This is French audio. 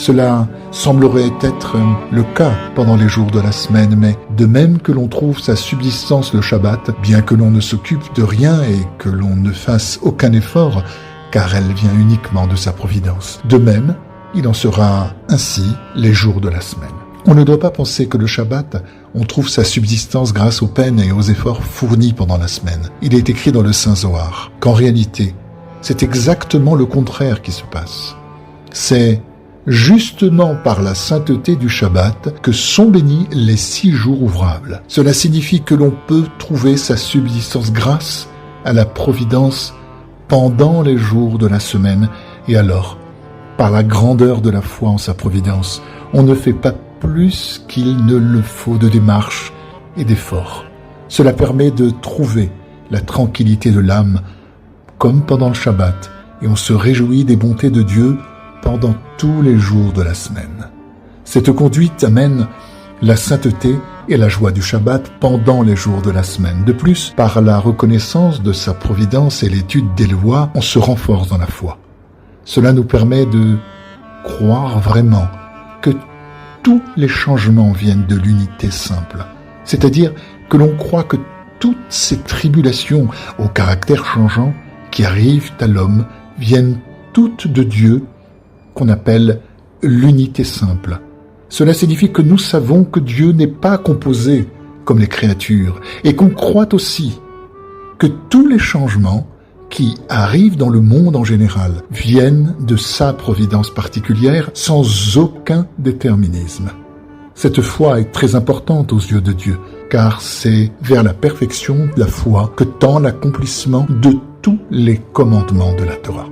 Cela semblerait être le cas pendant les jours de la semaine, mais de même que l'on trouve sa subsistance le Shabbat, bien que l'on ne s'occupe de rien et que l'on ne fasse aucun effort, car elle vient uniquement de sa providence. De même, il en sera ainsi les jours de la semaine. On ne doit pas penser que le Shabbat, on trouve sa subsistance grâce aux peines et aux efforts fournis pendant la semaine. Il est écrit dans le Saint Zohar qu'en réalité, c'est exactement le contraire qui se passe. C'est justement par la sainteté du Shabbat que sont bénis les 6 jours ouvrables. Cela signifie que l'on peut trouver sa subsistance grâce à la providence pendant les jours de la semaine, et alors, par la grandeur de la foi en sa providence, on ne fait pas plus qu'il ne le faut de démarche et d'effort. Cela permet de trouver la tranquillité de l'âme, comme pendant le Shabbat, et on se réjouit des bontés de Dieu pendant tous les jours de la semaine. Cette conduite amène la sainteté et la joie du Shabbat pendant les jours de la semaine. De plus, par la reconnaissance de sa providence et l'étude des lois, on se renforce dans la foi. Cela nous permet de croire vraiment que tous les changements viennent de l'unité simple. C'est-à-dire que l'on croit que toutes ces tribulations au caractère changeant qui arrivent à l'homme viennent toutes de Dieu, qu'on appelle l'unité simple. Cela signifie que nous savons que Dieu n'est pas composé comme les créatures et qu'on croit aussi que tous les changements qui arrivent dans le monde en général viennent de sa providence particulière sans aucun déterminisme. Cette foi est très importante aux yeux de Dieu, car c'est vers la perfection de la foi que tend l'accomplissement de tous les commandements de la Torah.